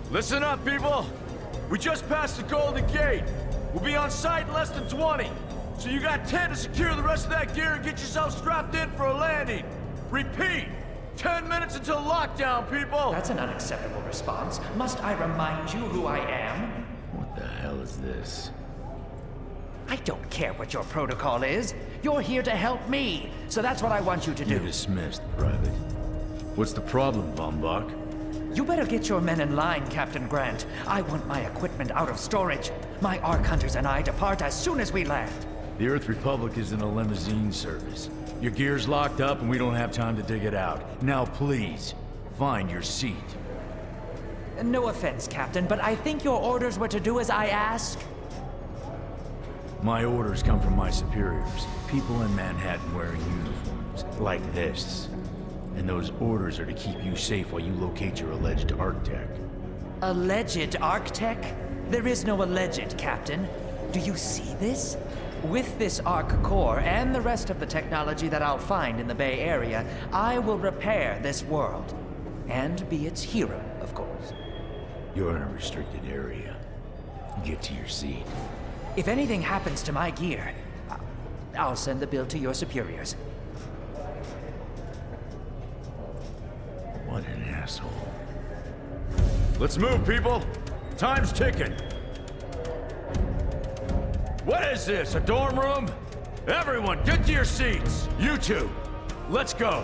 Listen up, people! We just passed the Golden Gate. We'll be on site in less than 20. So you got 10 to secure the rest of that gear and get yourself strapped in for a landing. Repeat! 10 minutes until lockdown, people! That's an unacceptable response. Must I remind you who I am? What the hell is this? I don't care what your protocol is. You're here to help me, so that's what I want you to You're do. dismissed, Private. What's the problem, Von Bach? You better get your men in line, Captain Grant. I want my equipment out of storage. My Ark Hunters and I depart as soon as we land. The Earth Republic is in a limousine service. Your gear's locked up and we don't have time to dig it out. Now please, find your seat. No offense, Captain, but I think your orders were to do as I ask. My orders come from my superiors. People in Manhattan wearing uniforms, like this. And those orders are to keep you safe while you locate your alleged Arctech. Alleged Arctech? There is no alleged, Captain. Do you see this? With this Ark core and the rest of the technology that I'll find in the Bay Area, I will repair this world. And be its hero, of course. You're in a restricted area. Get to your seat. If anything happens to my gear, I'll send the bill to your superiors. What an asshole. Let's move, people! Time's ticking! What is this, a dorm room? Everyone, get to your seats! You two, let's go!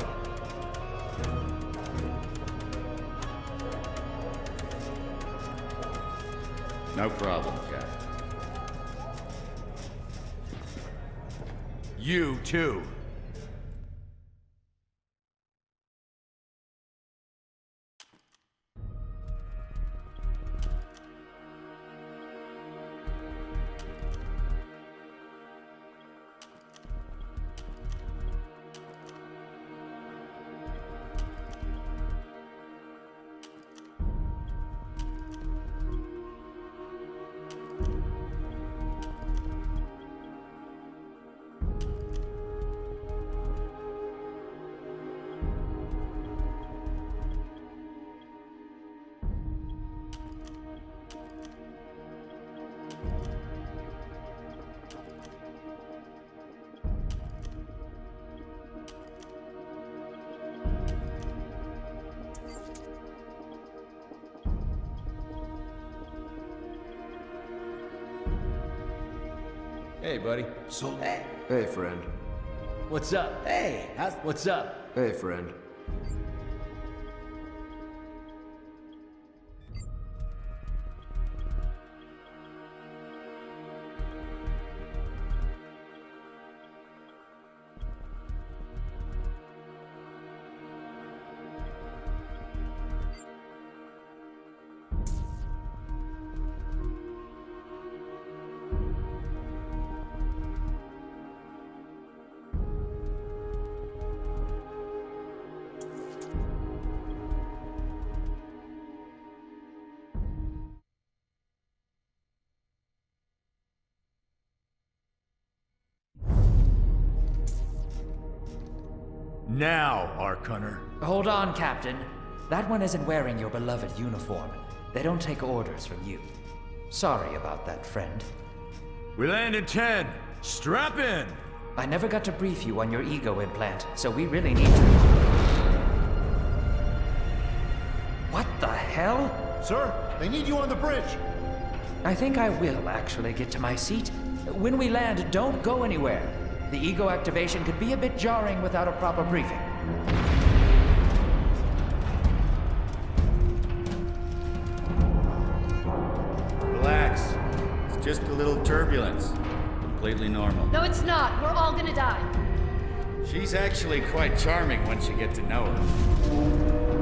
No problem, Cap. You too. Hey, buddy. So, Hey, friend. What's up? Hey, what's up? Hey, friend. Now, Ark Hunter. Hold on, Captain. That one isn't wearing your beloved uniform. They don't take orders from you. Sorry about that, friend. We land in 10. Strap in! I never got to brief you on your ego implant, so we really need to... What the hell? sir, they need you on the bridge. I think I will actually get to my seat. When we land, don't go anywhere. The ego activation could be a bit jarring without a proper briefing. Relax. It's just a little turbulence. Completely normal. No, it's not. We're all gonna die. She's actually quite charming once you get to know her.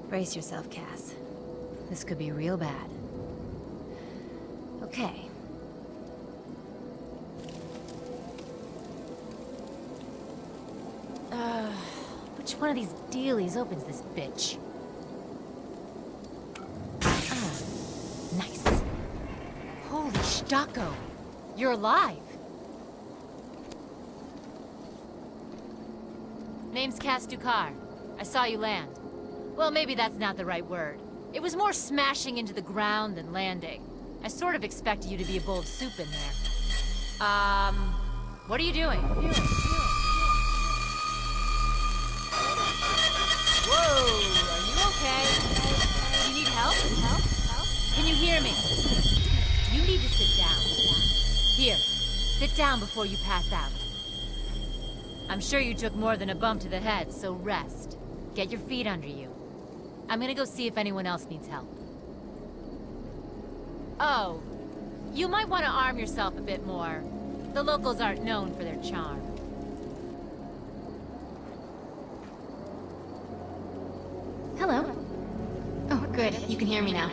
Brace yourself, Cass. This could be real bad. Okay. Which one of these dealies opens this bitch? Nice. Holy Stocko! You're alive! Name's Cass Dukar. I saw you land. Well, maybe that's not the right word. It was more smashing into the ground than landing. I sort of expected you to be a bowl of soup in there. What are you doing? Whoa, are you okay? You need help? Can you hear me? You need to sit down. Here, sit down before you pass out. I'm sure you took more than a bump to the head, so rest. Get your feet under you. I'm gonna go see if anyone else needs help. Oh, you might want to arm yourself a bit more. The locals aren't known for their charm. Hello. Oh, good. You can hear me now.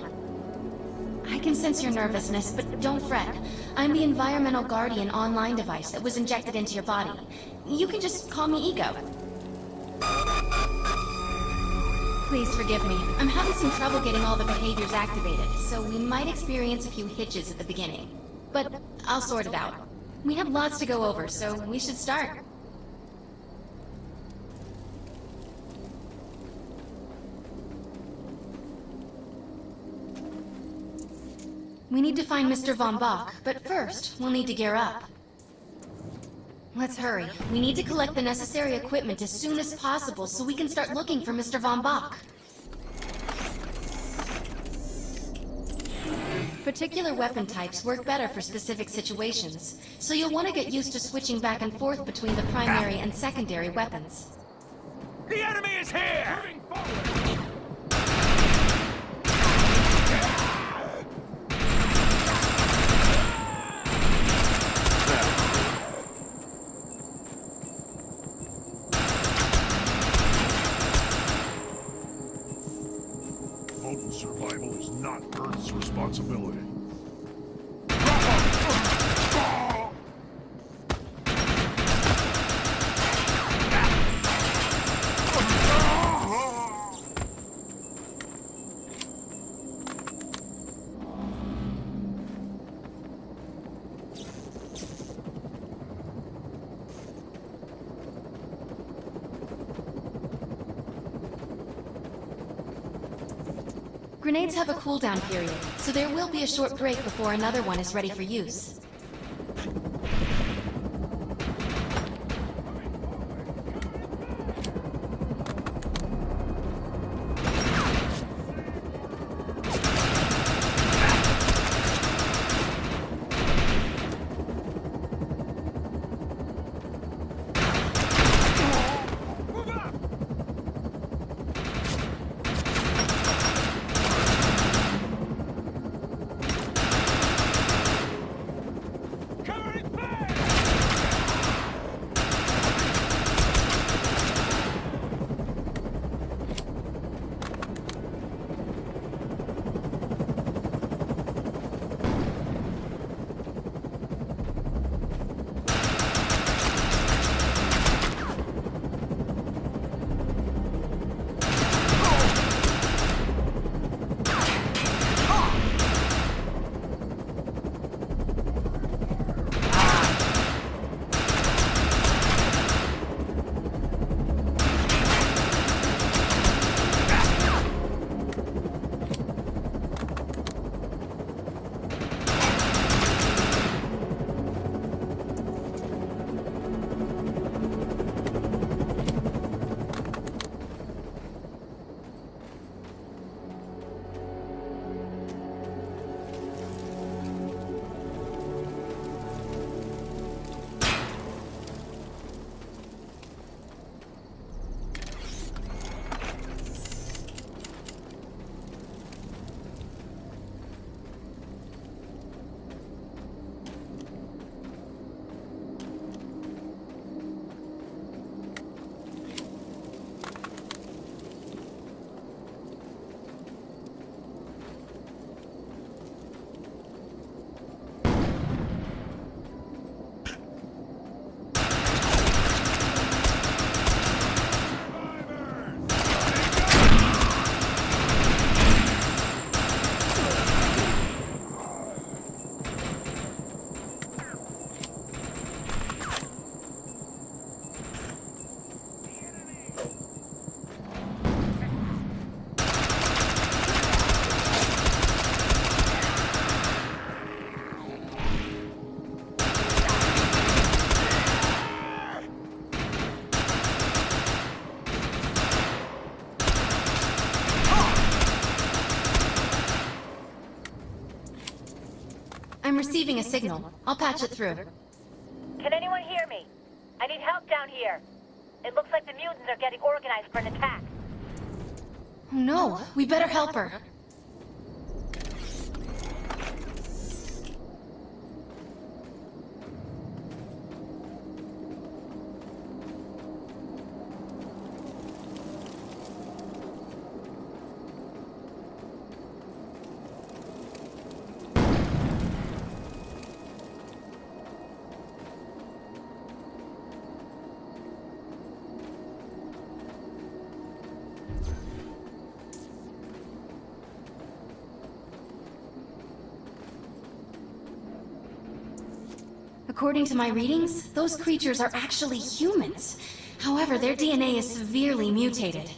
I can sense your nervousness, but don't fret. I'm the Environmental Guardian online device that was injected into your body. You can just call me Ego. Please forgive me. I'm having some trouble getting all the behaviors activated, so we might experience a few hitches at the beginning. But I'll sort it out. We have lots to go over, so we should start. We need to find Mr. Von Bach, but first, we'll need to gear up. Let's hurry. We need to collect the necessary equipment as soon as possible so we can start looking for Mr. Von Bach. Particular weapon types work better for specific situations, so you'll want to get used to switching back and forth between the primary and secondary weapons. The enemy is here! Moving forward! Potent survival is not Earth's responsibility. Grenades have a cooldown period, so there will be a short break before another one is ready for use. I'm receiving a signal. I'll patch it through. Can anyone hear me? I need help down here. It looks like the mutants are getting organized for an attack. Oh no, we better help her. According to my readings, those creatures are actually humans. However, their DNA is severely mutated.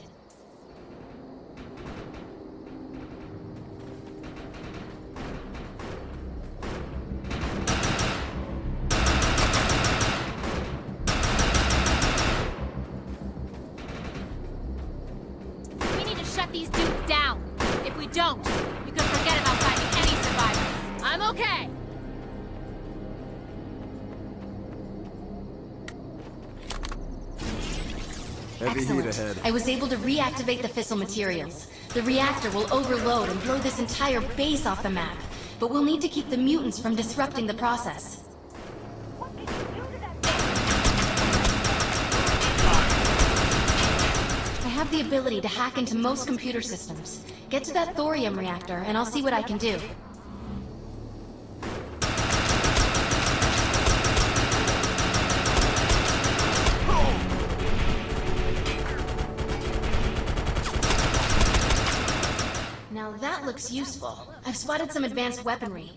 We need to shut these dudes down. If we don't, you can forget about finding any survivors. I'm okay. Excellent. I was able to reactivate the fissile materials. The reactor will overload and blow this entire base off the map. But we'll need to keep the mutants from disrupting the process. What did you do to that thing? I have the ability to hack into most computer systems. Get to that thorium reactor, and I'll see what I can do. Now that looks useful. I've spotted some advanced weaponry.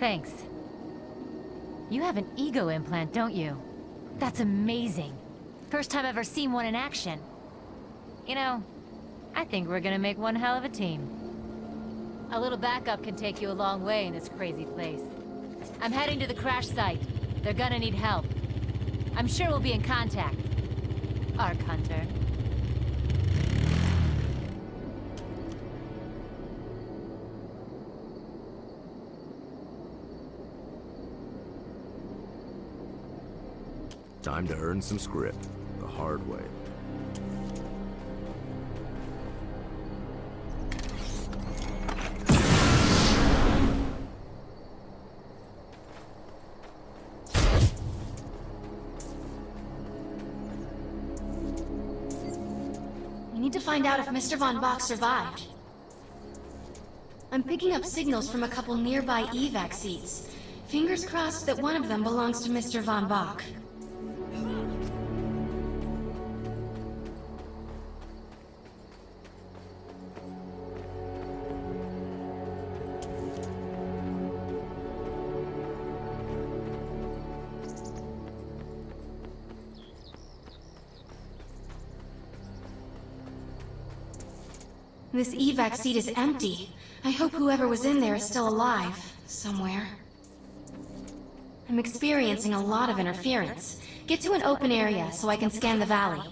Thanks. You have an ego implant, don't you? That's amazing. First time I've ever seen one in action. You know, I think we're gonna make one hell of a team. A little backup can take you a long way in this crazy place. I'm heading to the crash site. They're gonna need help. I'm sure we'll be in contact. Arc Hunter. Time to earn some script, the hard way. We need to find out if Mr. Von Bach survived. I'm picking up signals from a couple nearby evac seats. Fingers crossed that one of them belongs to Mr. Von Bach. This evac seat is empty. I hope whoever was in there is still alive, somewhere. I'm experiencing a lot of interference. Get to an open area so I can scan the valley.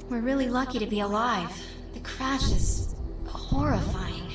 We're really lucky to be alive. The crash is horrifying.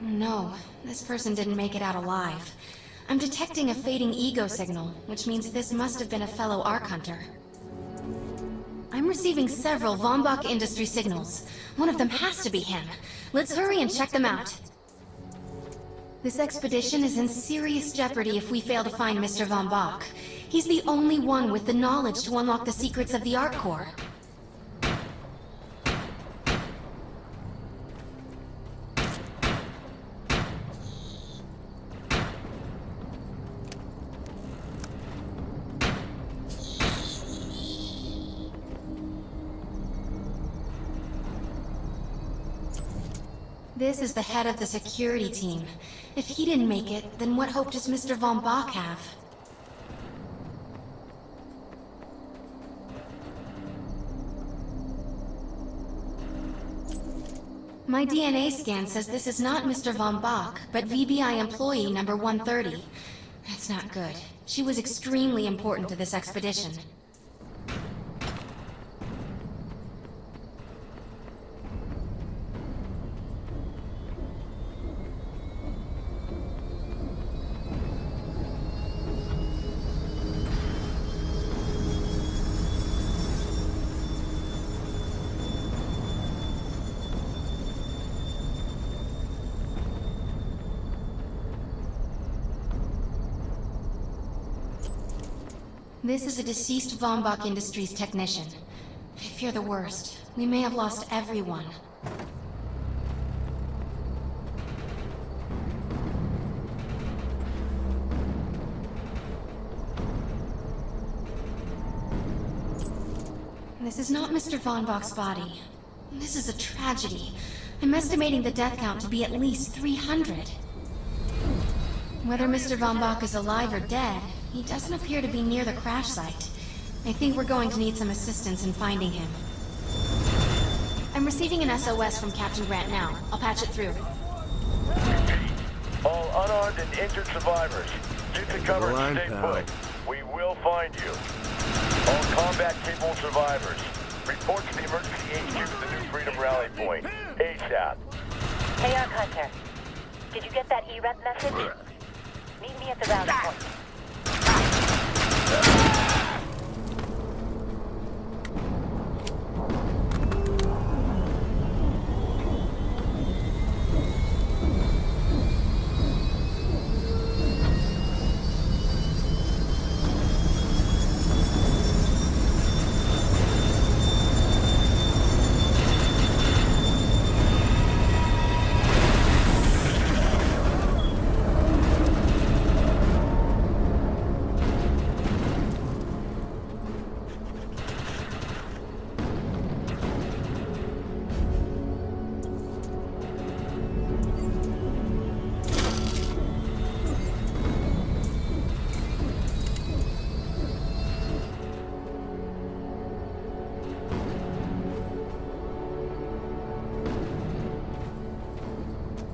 No, this person didn't make it out alive. I'm detecting a fading ego signal, which means this must have been a fellow Ark Hunter. I'm receiving several Von Bach Industry signals. One of them has to be him. Let's hurry and check them out. This expedition is in serious jeopardy if we fail to find Mr. Von Bach. He's the only one with the knowledge to unlock the secrets of the Ark Core. This is the head of the security team. If he didn't make it, then what hope does Mr. Von Bach have? My DNA scan says this is not Mr. Von Bach, but VBI employee number 130. That's not good. She was extremely important to this expedition. This is a deceased Von Bach Industries technician. I fear the worst. We may have lost everyone. This is not Mr. Von Bach's body. This is a tragedy. I'm estimating the death count to be at least 300. Whether Mr. Von Bach is alive or dead, he doesn't appear to be near the crash site. I think we're going to need some assistance in finding him. I'm receiving an SOS from Captain Grant now. I'll patch it through. All unarmed and injured survivors, get to cover and stay put. We will find you. All combat capable survivors, Report to the emergency HQ at the New Freedom Rally Point. ASAP. Hey, Arc Hunter. Did you get that E-Rep message? Meet me at the rally point.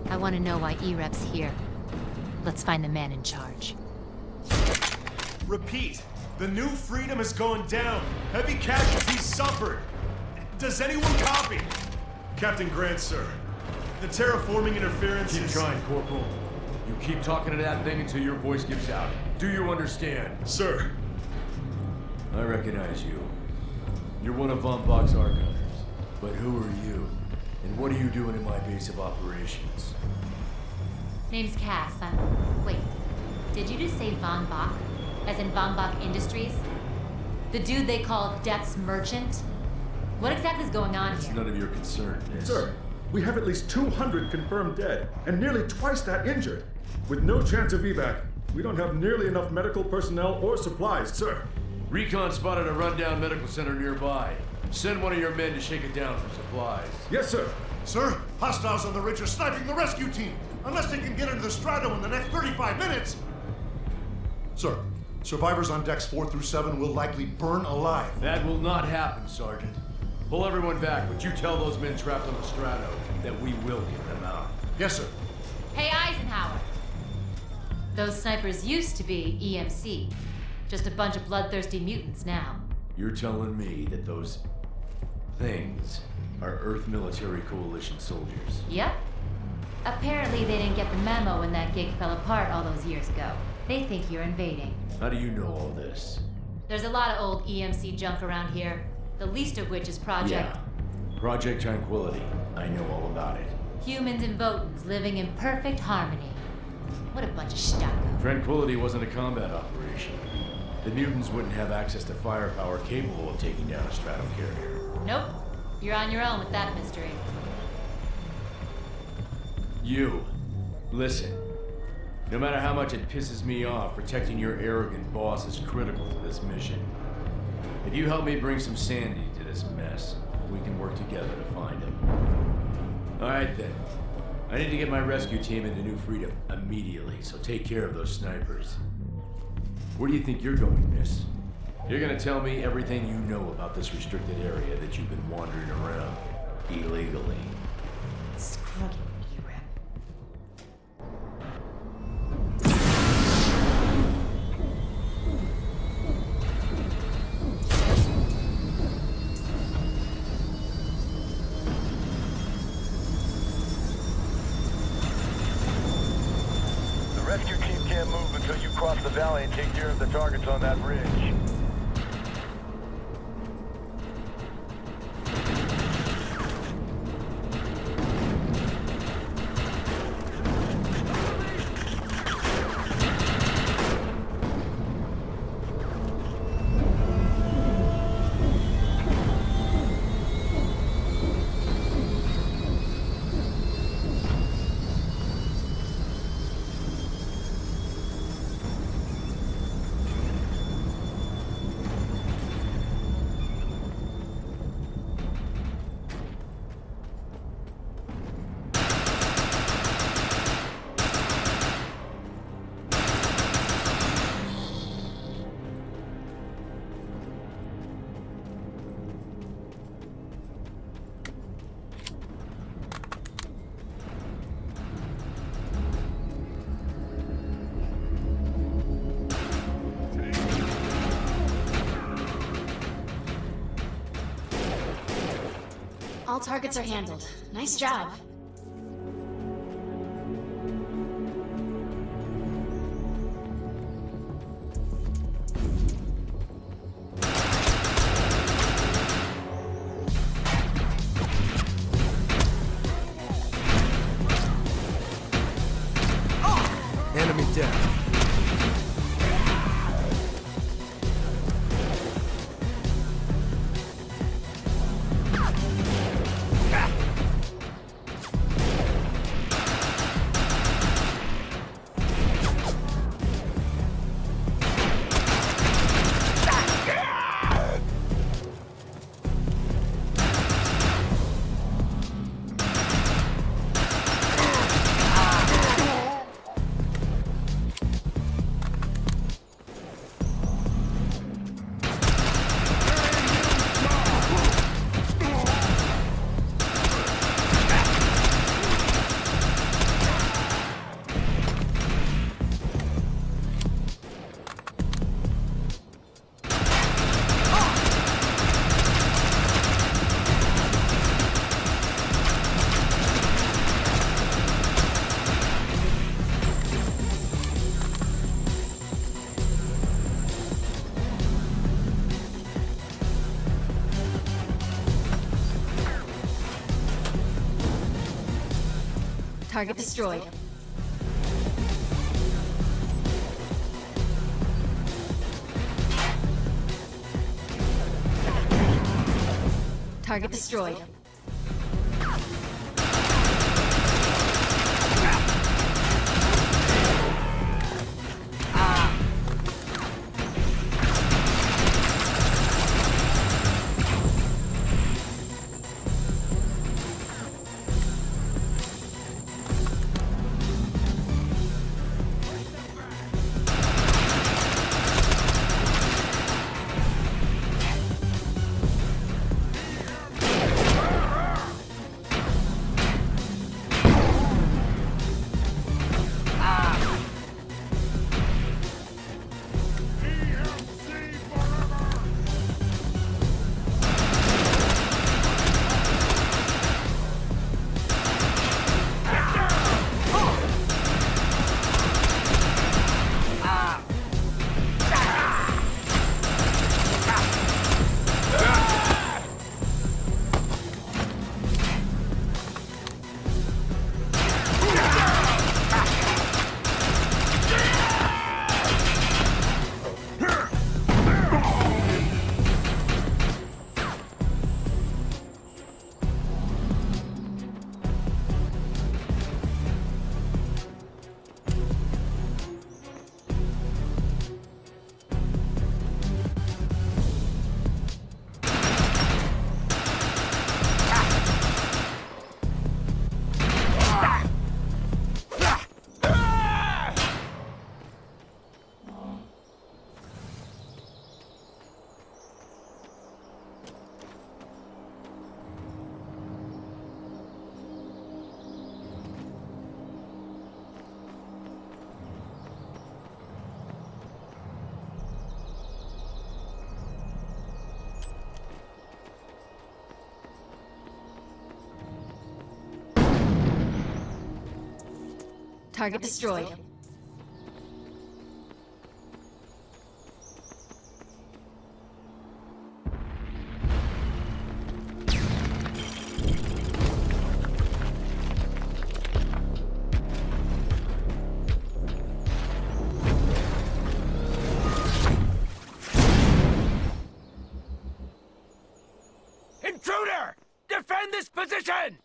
I want to know why E-Rep's here. Let's find the man in charge. Repeat. The New Freedom is going down. Heavy casualties suffered. Does anyone copy? Captain Grant, sir. The terraforming interference Keep is... trying, Corporal. You keep talking to that thing until your voice gives out. Do you understand? Sir. I recognize you. You're one of Von Bach's arc hunters. But who are you? And what are you doing in my base of operations? Name's Cass. Wait. Did you just say Von Bach? As in Von Bach Industries? The dude they call Death's Merchant? What exactly is going on It's here? none of your concern, miss. Sir, we have at least 200 confirmed dead, and nearly twice that injured. With no chance of evac, we don't have nearly enough medical personnel or supplies, sir. Recon spotted a rundown medical center nearby. Send one of your men to shake it down for supplies. Yes, sir. Sir, hostiles on the ridge are sniping the rescue team. Unless they can get into the strato in the next 35 minutes. Sir, survivors on decks 4 through 7 will likely burn alive. That will not happen, Sergeant. Pull everyone back, but you tell those men trapped on the strato that we will get them out. Yes, sir. Hey, Eisenhower. Those snipers used to be EMC. Just a bunch of bloodthirsty mutants now. You're telling me that those things are Earth Military Coalition soldiers? Yep. Apparently they didn't get the memo when that gig fell apart all those years ago. They think you're invading. How do you know all this? There's a lot of old EMC junk around here, the least of which is Project... Yeah. Project Tranquility. I know all about it. Humans and Votans living in perfect harmony. What a bunch of stucco. Tranquility wasn't a combat operation. The mutants wouldn't have access to firepower capable of taking down a strato carrier. Nope. You're on your own with that mystery. You. Listen. No matter how much it pisses me off, protecting your arrogant boss is critical to this mission. If you help me bring some sanity to this mess, we can work together to find him. Alright then. I need to get my rescue team into New Freedom immediately, so take care of those snipers. Where do you think you're going, miss? You're gonna tell me everything you know about this restricted area that you've been wandering around illegally. Screw you, E-Rep. The rescue team can't move until you cross the valley and take care of the targets on that ridge. All targets are handled. Nice job. Enemy down. Target destroyed. Target destroyed. Target destroyed. Intruder! Defend this position!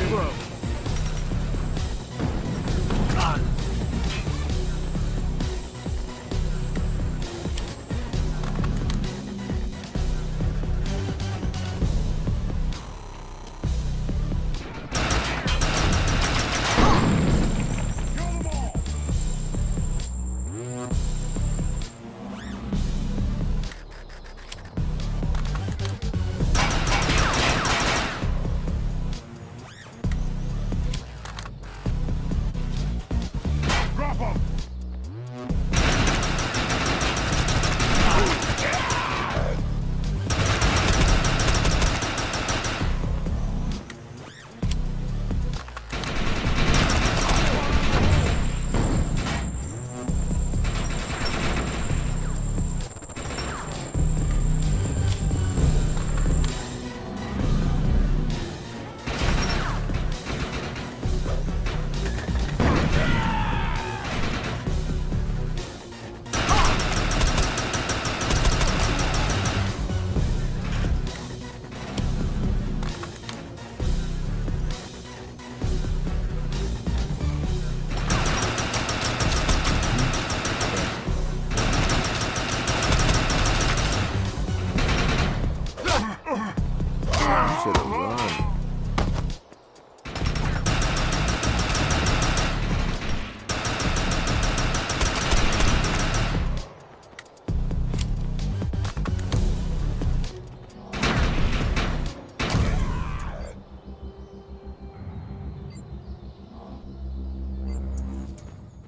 Bro.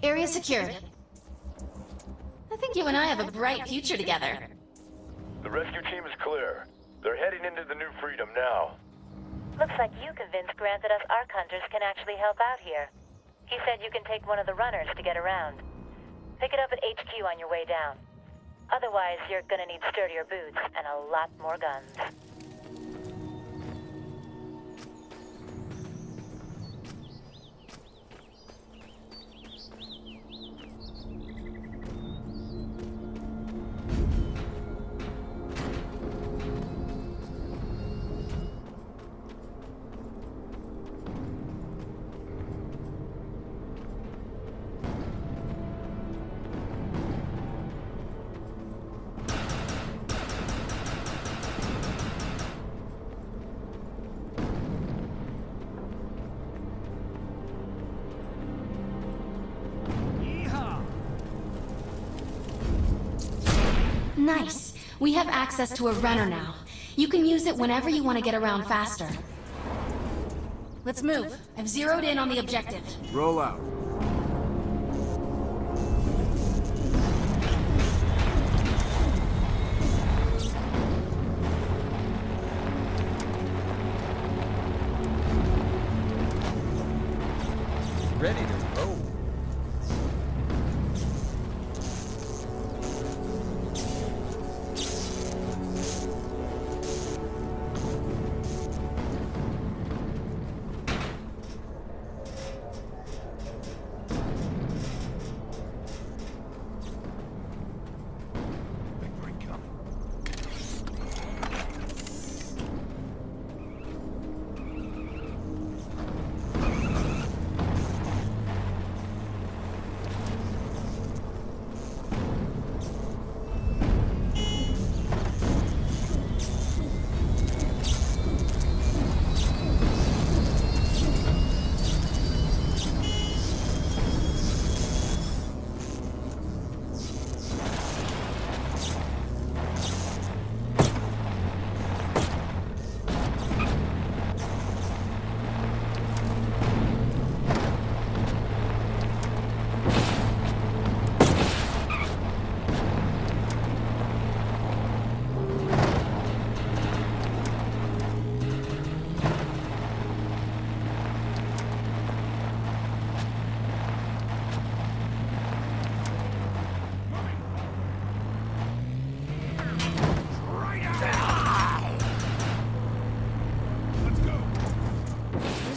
Area secured. I think you and I have a bright future together. The rescue team is clear. They're heading into the New Freedom now. Looks like you convinced Grant that us Ark Hunters can actually help out here. He said you can take one of the runners to get around. Pick it up at HQ on your way down. Otherwise, you're gonna need sturdier boots and a lot more guns. Nice. We have access to a runner now. You can use it whenever you want to get around faster. Let's move. I've zeroed in on the objective. Roll out. Ready to roll.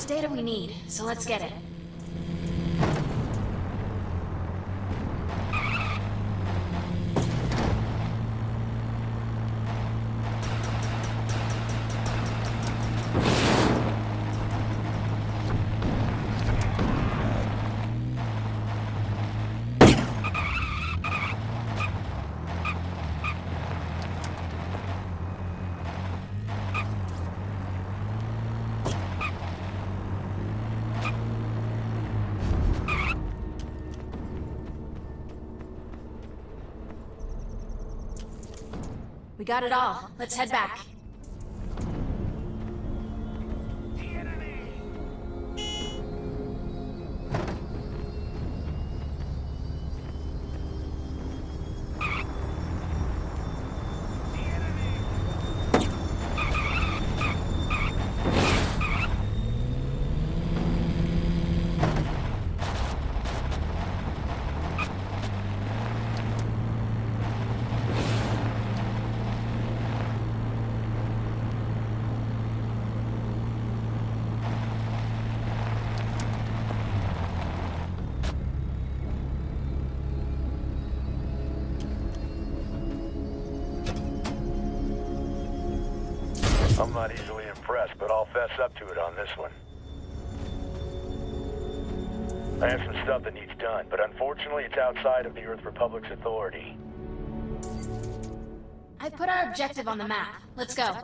Data we need, so let's get it. We got it all. Let's head back. I'm not easily impressed, but I'll fess up to it on this one. I have some stuff that needs done, but unfortunately it's outside of the Earth Republic's authority. I've put our objective on the map. Let's go.